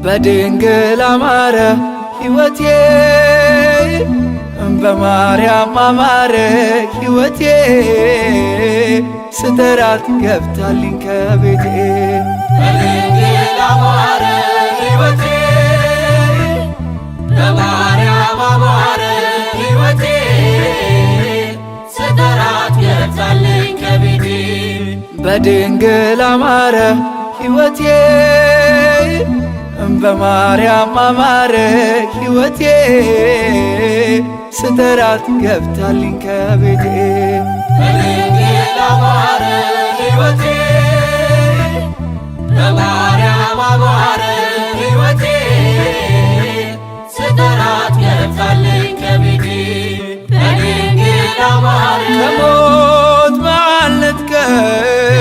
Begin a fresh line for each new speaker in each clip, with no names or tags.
በድንግል አማረ ሕይወቴ በማርያም አማረ ሕይወቴ ስጠራት ገብታልኝ ከቤቴ
በድንግል አማረ ሕይወቴ በማርያም አማረ ሕይወቴ ስጠራት ገብታልኝ ከቤቴ
በድንግል አማረ ሕይወቴ በማርያም አማረ ሕይወቴ ስጠራት ገብታልኝ ከቤቴ
በድንግል አማረ ሕይወቴ በማርያም አማረ ሕይወቴ ስጠራት ገብታልኝ ከቤቴ በድንግል አማረ
ከሞት ባልነጥቀኝ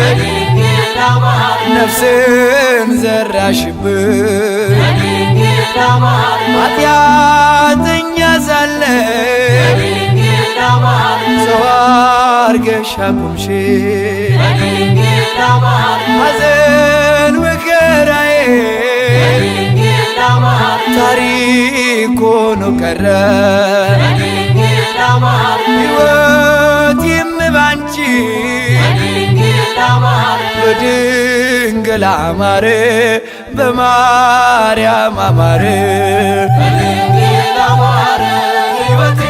በድንግል አማረ
ነፍስን ዘራሽብኝ
በድንግል አማረ
ኃጢአተኛ ሳለ
በድንግል አማረ
ሰው አርገሽ አቆምሽኝ
በድንግል አማረ
ሐዘን መከራዬ
በድንግል አማረ
ታሪክ ሆኖ ቀረ
በድንግል አማረ
ሕይወቴም ባንቺ
በድንግል አማረ
በድንግል አማረ በማርያም አማረ
በድንግል አማረ ሕይወቴ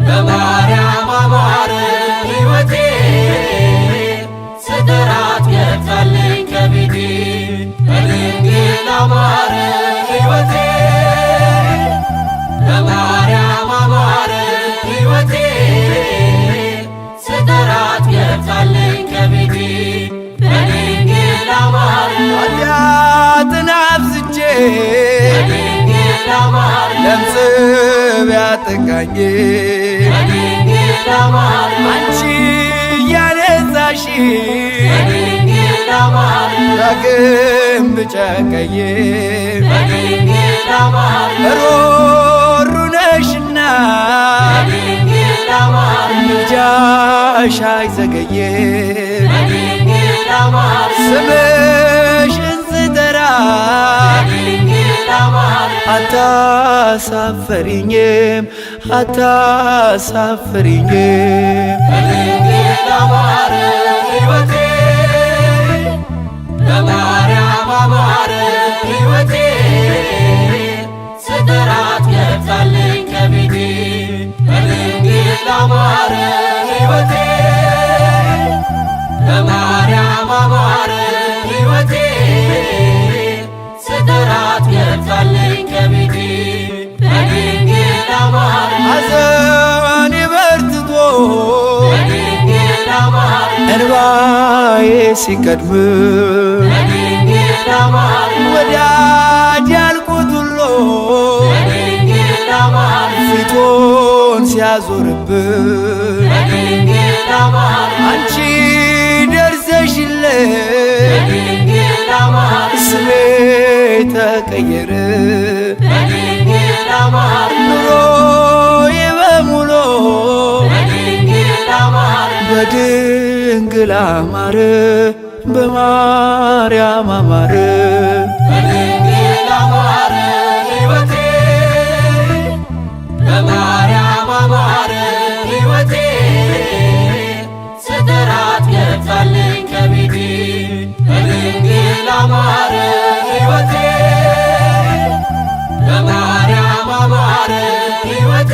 በማርያም አማረ ሕይወቴ ስጠራት ገብታልኝ ከቤቴ በድንግል አማረ ሕይወቴ በማርያም አማረ ሕይወቴ ስጠራት ገብታልኝ ከቤቴ በድንግል አማረ
ኃጢአትን አብዝቼ
በድንግል አማረ
ለምጽ ቢያጠቃኝ
በድንግል አማረ
አንቺ እያነጻሽ
በድንግል አማረ
ዳግም ብጨቀይ
በድንግል አማረ
ሮሩ ነሽና
በድንግል አማረ
ምልጃሽ አይዘገይም
በድንግል አማረ
ስምሽን ስጠራ
በድንግል አማረ
አታሳፍሪኝም አታሳፍሪኝም
በድንግል አማረ ሕይወቴ በማርያም አማረ ሕይወቴ ስጠራት ገብታልኝ ከቤቴ በድንግል አማረ ሕይወቴ በማርያም አማረ ሕይወቴ ስጠራት ገብታልኝ ከቤቴ በድንግል አማረ
ሐዘኔ በርትቶ
በድንግል አማረ
እንባዬ ሲቀድም
በድንግል አማረ
ወዳጅ ያልኩት ሁሉ
በድንግል አማረ
ፊቱን ሲያዞርብን
በድንግል አማረ
አንቺ ደርሰሽልኝ
በድንግል አማረ
ስሜ ተቀየረ
በድንግል አማረ
ኑሮዬ በሙሉ
በድንግል አማረ
በድንግል አማረ በማርያም አማረ
በድንግል አማረ ሕይወቴ በማርያም አማረ ሕይወቴ ስጠራት ገብታልኝ ከቤቴ በድንግል አማረ ሕይወቴ በማርያም አማረ ሕይወቴ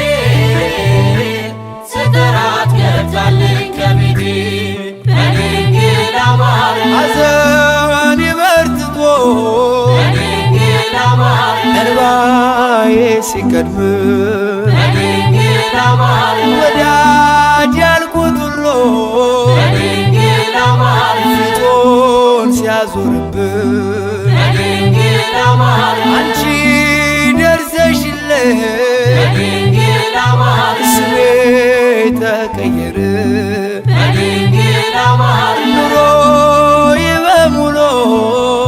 ስጠራት ገብታልኝ ከቤቴ በድንግል አማረ
ሐዘኔ በርትቶ
በድንግል አማረ
እንባዬ ሲቀድም
በድንግል አማረ
ወዳጅ ያልኩት ሁሉ
በድንግል አማረ
ፊቱን ሲያዞርብን
በድንግል አማረ
አንቺ ደርሰሽልኝ
በድንግል አማረ
ስሜ ተቀየረ
በድንግል አማረ
ኑሮዬ በሙሉ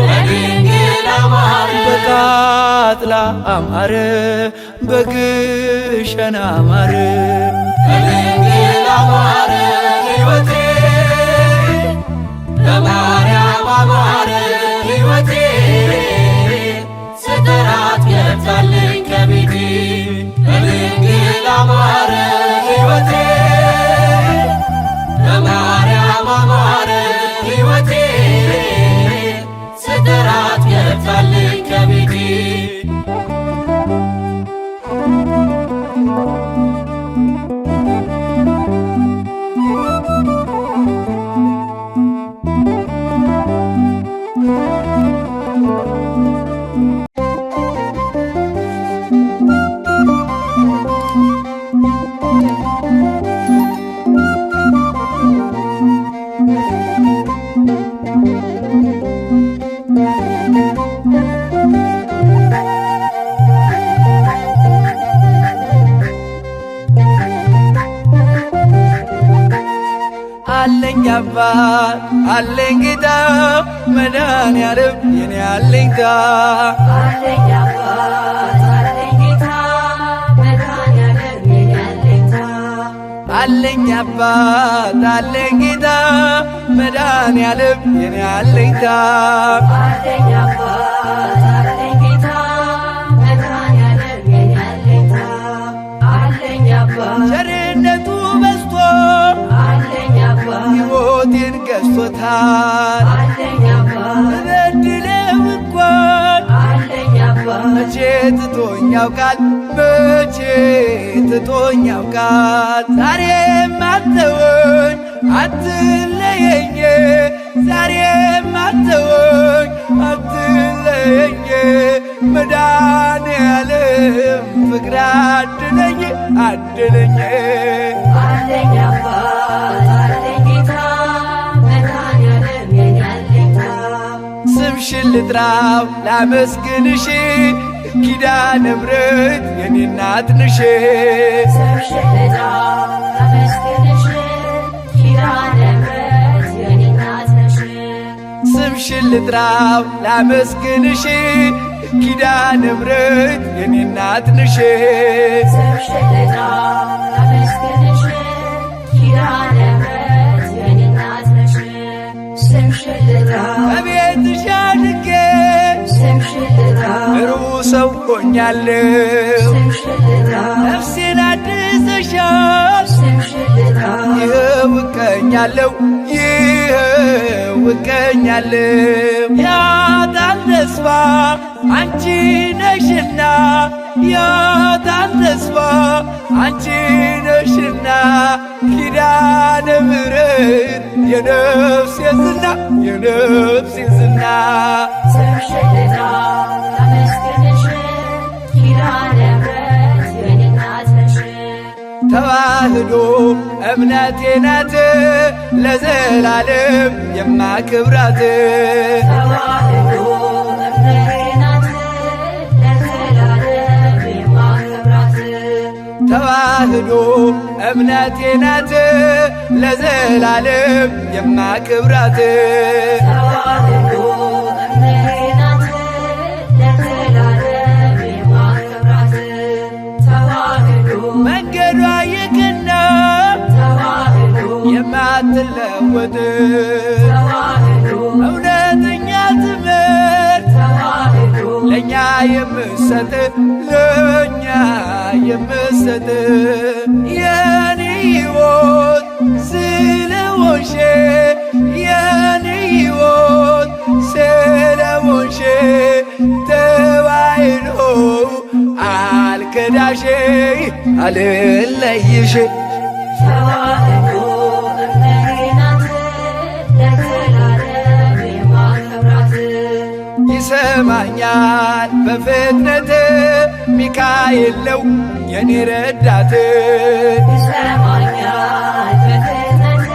በድንግል አማረ
በቃጥላ አማረ በግሸን አማረ
በድንግል አማረ ሕይወቴ በማርያም አማረ ሕይወቴ
አለኝ አባት አለኝ ጌታ መድኃኔዓለም የኔ አለኝታ
አለኝ አባት አለኝ ጌታ መድኃኔዓለም የኔ አለኝታ
አለኝ አባት አለኝ ጌታ መድኃኔዓለም የኔ አለኝታ
አለኝ አባት አለኝ ጌታ መድኃኔዓለም የኔ አለኝታ አለኝ አባት
ቸርነቱ በዝቶ
አለኝ አባት
ሕይወቴን ገዝቶታል
አለኝ አባት
በበድለው እንኳን
አለኝ አባት
መቼ ትቶኝ ያውቃል መቼ ትቶኝ ያውቃል ዛሬም አተወኝ አትለየኝ ዛሬም አተወኝ አትለየኝ መድኃኔዓለም ፍቅር አድለኝ አድለኝ
አለኝ አባት አለኝ ጌታ መድኃኔዓለም የኔ አለኝታ
ስምሽን ልጥራው ላመስግንሽ ኪዳነ ምሕረት የኔ እናት ነሽ
ስምሽን ልጥራው ላመስግንሽ ኪዳነ ምሕረት የኔ እናት ነሽ
ስምሽን ልጥራው ላመስግንሽ ኪዳነ ምሕረት የኔ እናት ነሽ
ስምሽን ልጥራው ላመስግንሽ ኪዳነ ምሕረት የኔ እናት ነሽ ስምሽን ልጥራው
በቤትሽ አድጌ
ስምሽን ልጥራው
ሩቅ ሰው ሆኛለሁ
ስምሽን ልጥራው
ነፍሴን አድሰሻል
ስምሽን ልጥራው
ይኸው እቀኛለሁ ይኸው እቀኛለሁ ያጣን ተስፋ አንቺ ነሽና ያጣን ተስፋ አንቺ ነሽና ኪዳነ ምሕረት የነፍሴ ዝና የነፍሴ ዝና
ስምሽን ልጥራው ላመስግንሽ ኪዳነ ምሕረት የኔ እናት ነሽ
ተዋህዶ እምነቴ ናት ለዘላለም የማክብራት
ተዋህዶ እምነቴ ናት ለዘላለም የማከብራት
ተዋህዶ እምነቴ ናት ለዘላለም የማክብራት
ተዋህዶ እምነቴ ናት ለዘላለም የማከብራት ተዋህዶ
መንገዷ የቀና
ተዋህዶ
የማትለወጥ
ተዋህዶ
እውነተኛ ትምህርት
ተዋህዶ
ለእኛ የምሰጥ ለእኛ የምሰጥ የኔ ሕይወት ስለሆንሽ የኔ ሕይወት ስለሆንሽ ተዋሕዶ አልከዳሽ አልለይሽ
ተዋህዶ እምነቴ ናት ለዘላለም የማከብራት
ይሰማኛል በፍጥነት ሚካኤል ነው የኔ ረዳት
ይሰማኛል በፍጥነት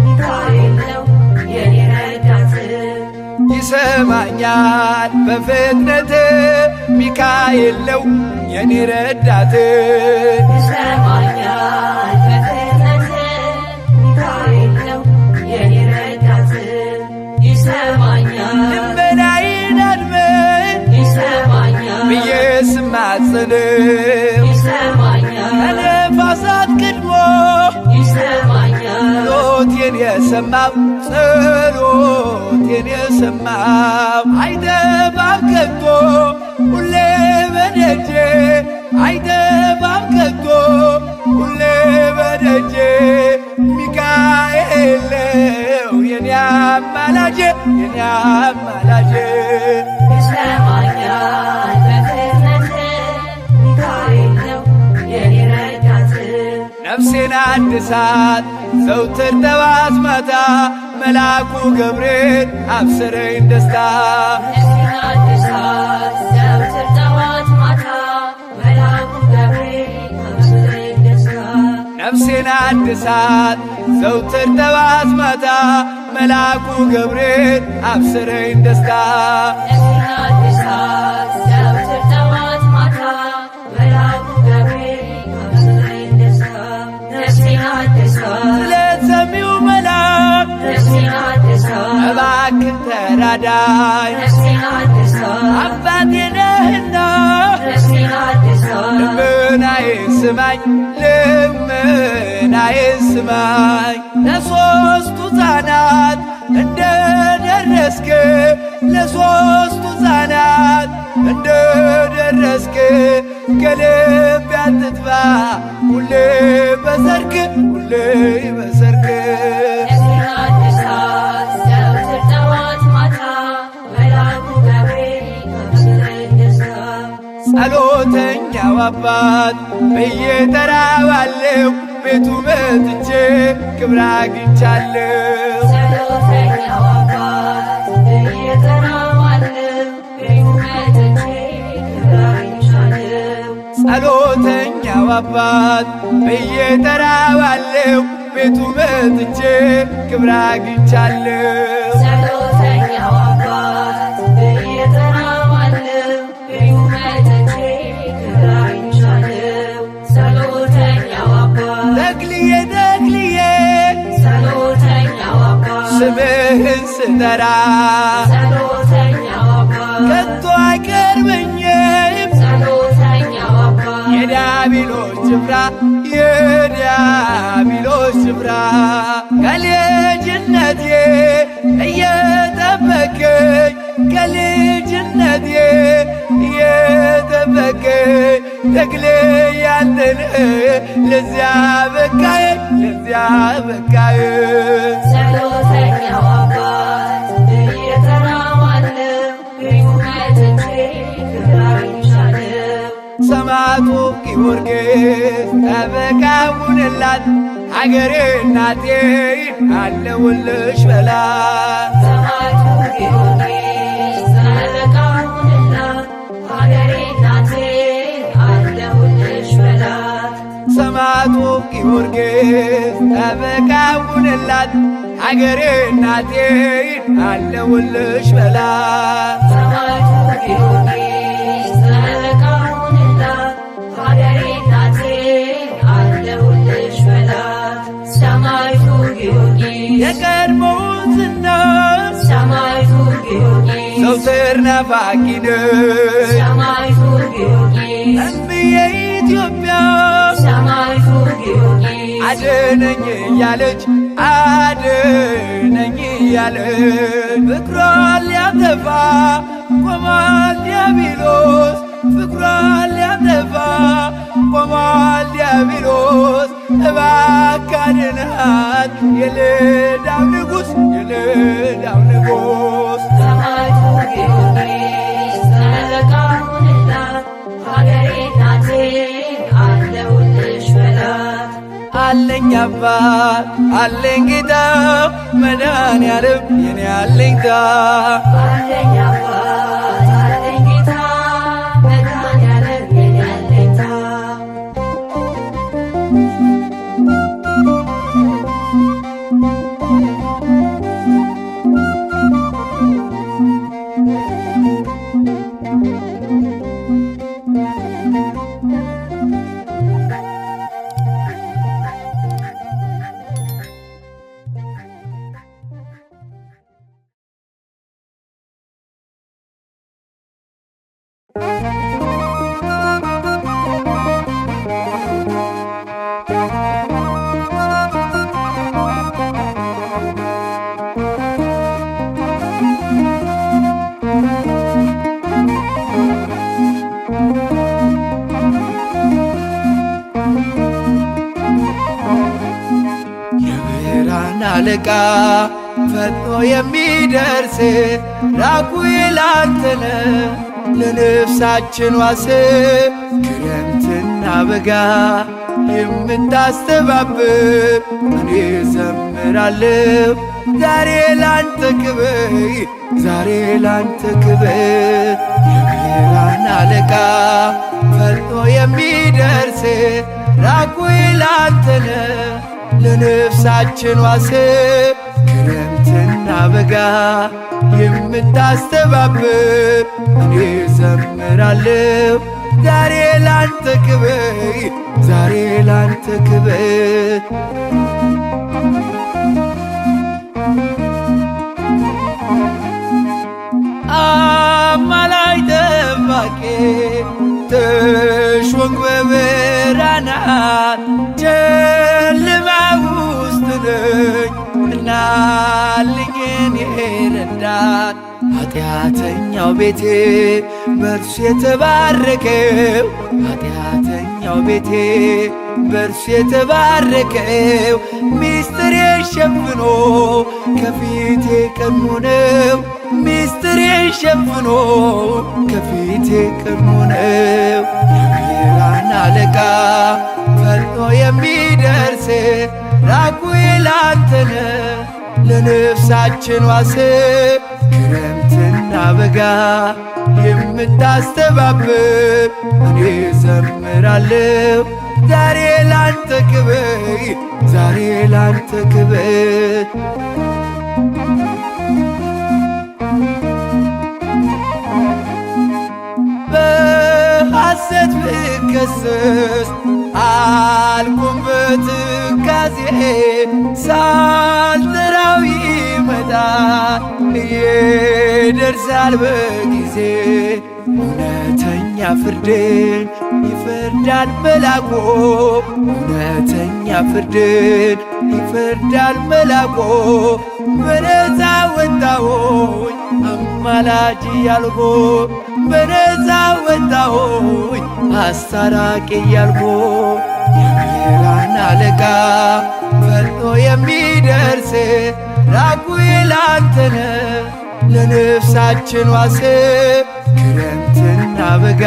ሚካኤል ነው የኔ ረዳት
ይሰማኛል በፍጥነት ሚካኤል ነው የኔ ረዳት
ይሰማኛል በፍጥነት ሚካኤል ነው የኔ ረዳት ይሰማኛል
ልመናዬን አድመጥ
ይሰማኛል
ብዬ ስማጽን
ይሰማኛል
ከነፋሳት ቀድሞ
ይሰማኛል
ጸሎቴን የሰማው ጸሎቴን የሰማው አይጠፋም ከቶ ሁሌ በደጄ አይጠፋም ከቶ ሁሌ በደጄ ሚካኤል ነው የኔ አማላጄ የኔ አማላጄ
ይሰማኛል በፍጥነት ሚካኤል ነው የኔ ረዳት
ነፍሴን አድሳት ዘውትር ጠዋት ማታ መልአኩ ገብርኤል አብስረኝ ደስታ
ነፍሴን አድሳት ዘወትር ጠዋት ማታ መልአኩ ገብርኤል አብስረኝ ደስታ
ነፍሴን አድሳት ዘውትር ጠዋት ማታ መልአኩ ገብርኤል አብስረኝ ደስታ
ነፍሴን አድሳት ዘወትር ጠዋት ማታ መልአኩ ገብርኤል አብስረኝ ደስታ ነፍሴን አድሳት
ስለሰሚው መልአክ ተራዳይ
ነፍሴን አድሳት
አባቴ ነህና
ነፍሴን አድሳት
ልመናዬ ስማኝ ልመናዬ ስማኝ ለሦስቱ ሕፃናት እንደደረስክ ለሦስቱ ሕፃናት እንደደረስክ ከልቤ አትጥፋ ሁሌ በሰርክ ሁሌ በሰርክ
ነፍሴን አድሳት ዘወትር ጠዋት ማታ መልአኩ ገብርኤል አብስረኝ ደስታ
ጸሎተኛው አባት ብዬ ጠራዋለሁ ቤቱ መጥቼ ክብር አግኝቻለሁ
ጸሎተኛው አባት ብዬ ጠራዋለሁ ቤቱ መጥቼ ክብር አግኝቻለሁ
ጸሎተኛው አባት ብዬ ጠራዋለሁ ቤቱ መጥቼ ክብር አግኝቻለሁ
ጸሎተኛው አባት ብዬ ጠራዋለሁ ቤቱ መጥቼ ክብር አግኝቻለሁ ጸሎተኛው አባት
ተክልዬ ተክልዬ
ጸሎተኛው አባት
ስምህን ስጠራ
ጸሎተኛው አባት
ከቶ አይቀርበኝም
ጸሎተኛው አባት
የዲያብሎስ ጭፍራ የዲያብሎስ ጭፍራ ከልጅነቴ እየጠበቀኝ ከልጅነቴ እየጠበቀኝ ተክሌ ያንተን ለዚያ በቃኝ ለዚያ በቃኝ
ጸሎተኛው አባት ብዬ ጠራዋለሁ ቤቱ መጥቼ ክብር አግኝቻለሁ
ሰማዕቱ ጊዮርጊስ ጠበቃ ሁንላት አገሬ እናቴ አለሁልሽ በላት
ሰማዕቱ ጊዮርጊስ ጠበቃ ሁንላት ሀገሬ እናቴ አለሁልሽ በላት
ሰማዕቱ ጊዮርጊስ ጠበቃ ሁንላት አገሬ እናቴ አለሁልሽ በላት
ሰማዕቱ ጊዮርጊስ ጠበቃ ሁንላት ሀገሬ እናቴ አለሁልሽ በላት ሰማዕቱ ጊዮርጊስ
የቀድሞውን ዝና
ሰማዕቱ ጊዮርጊስ
ዘውትር ናፋቂ ነሽ
ሰማዕቱ ጊዮርጊስ
እምዬ ኢትዮጵያ
ሰማዕቱ ጊዮርጊስ
አድነኝ እያለች አድነኝ እያለች ፍቅሯን ሊያጠፋ ቆሟል ዲያብሎስ ፍቅሯን ሊያጠፋ ቆሟል ዲያብሎስ እባክህ አድናት የልዳው ንጉሥ የልዳው ንጉሥ
ሰማዕቱ ጊዮርጊስ ጠበቃ ሁንላት ሀገሬ እናቴ አለሁልሽ በላት
አለኝ አባት አለኝ ጌታ መድኃኔዓለም የኔ አለኝታ
አለኝ አባት አለኝ ጌታ መድኃኔዓለም የኔ አለኝታ
የብርሃን አለቃ ፈጥኖ የሚደርስ ራጉኤል አንተነ ለነፍሳችን ዋስ ክረምትና በጋ የምታስተባብር እኔ ዘምራለሁ ዛሬ ላንተ ክብር ዛሬ ላንተ ክብር የብርሃን አለቃ ፈጥኖ የሚደርስ ራጉኤል አንተነ ለነፍሳችን ዋስ ክረምትና በጋ የምታስተባብር እኔ ዘምራለሁ ዛሬ ላንተ ክብር ዛሬ ላንተ ክብር ጨለማ ውስጥ ነኝ እናልኝ የኔ ረዳት ኃጢአተኛው ቤቴ በእርሱ የተባረከው ኃጢአተኛው ቤቴ በእርሱ የተባረከው ሚስጥሬን ሸፍኖ ከፊቴ ቀድሞ ነው ሚስጥሬን ሸፍኖ ከፊቴ ቀድሞ ነው የብርሃን አለቃ ፈጥኖ የሚደርስ ራጉኤል አንተነ ለነፍሳችን ዋስ ክረምትና በጋ የምታስተባብር እኔ ዘምራለሁ ዛሬ ላንተ ክብር ዛሬ ላንተ ክብር በሐሰት ብከሰስ አልቆም በትካዜ ሳልጠራው ይመጣል ይደርሳል በጊዜ እውነተኛ ፍርድን ይፈርዳል መላኩ እውነተኛ ፍርድን ይፈርዳል መላኩ በነፃ ወጣሁኝ አማላጅ ያልኩ በነፃ ወጣሁኝ አስታራቂ ያልኩ የብርሃን አለቃ ፈጥኖ የሚደርስ ራጉኤል አንተነ ለነፍሳችን ዋስ ክረምትና በጋ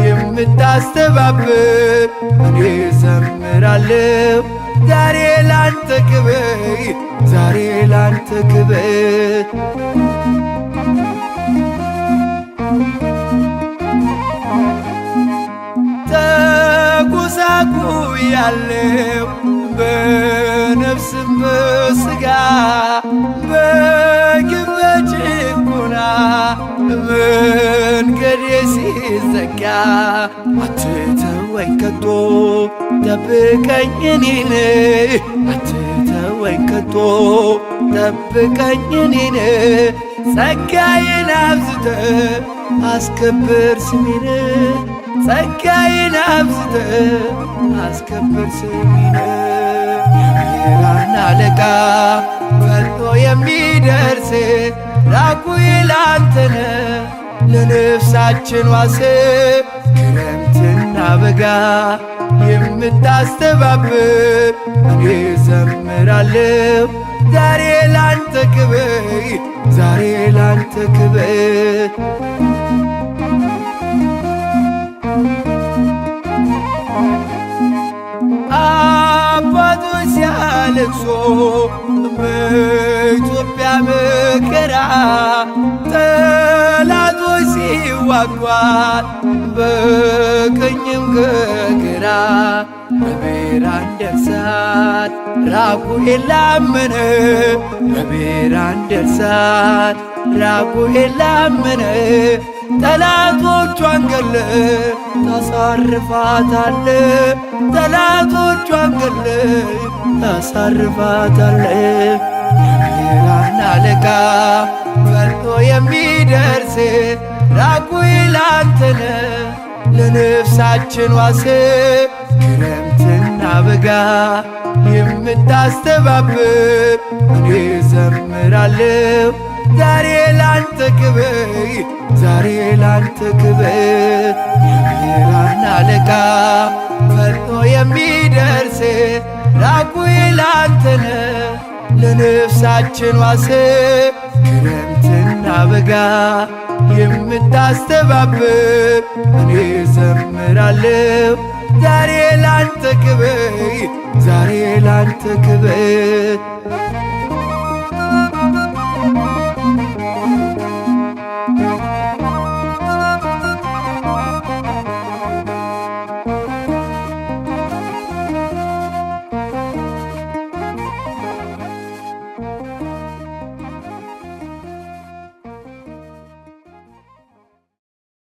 የምታስተባብር እኔ ዘምራለሁ ዛሬ ላንተ ክብር ዛሬ ላንተ ክብር ተጎሳቁያለሁ በነፍስም በሥጋ በግፍ በጭቆና መንገዴ ሲዘጋ አትተወኝ ከቶ ጠብቀኝ እኔን አትተወኝ ከቶ ጠብቀኝ እኔን ጸጋዬን አብዝተ አስከብር ስሜን ጸጋዬን አብዝተ አስከብር ስሜን የብርሃን አለቃ ፈጥኖ የሚደርስ ራጉኤል አንተነ ለነፍሳችን ዋስ ክረምትና በጋ የምታስተባብር እኔ ዘምራለሁ ዛሬ ላንተ ክብር ዛሬ ላንተ ክብር አባቶች ሲያለቅሱ በኢትዮጵያ መከራ ጠላቶች ሲዋጓት በቀኝም ከግራ በብርሃን ደርሳት ራጉኤል ላመነ በብርሃን ደርሳት ራጉኤል ላመነ ጠላቶቿን ገለ ታሳርፋታለ ጠላቶቿን ገለ ታሳርፋታለ የብርሃን አለቃ ፈጥኖ የሚደርስ ራጉኤል አንተነ ለነፍሳችን ዋስ ክረምትና በጋ የምታስተባብር እኔ ዘምራለሁ ዛሬ ላንተ ክብር ዛሬ ላንተ ክብር የብርሃን አለቃ ፈጥኖ የሚደርስ ራጉኤል አንተነ ለነፍሳችን ዋስ ክረምትና በጋ የምታስተባብር እኔ ዘምራለሁ ዛሬ ላንተ ክብር ዛሬ ላንተ ክብር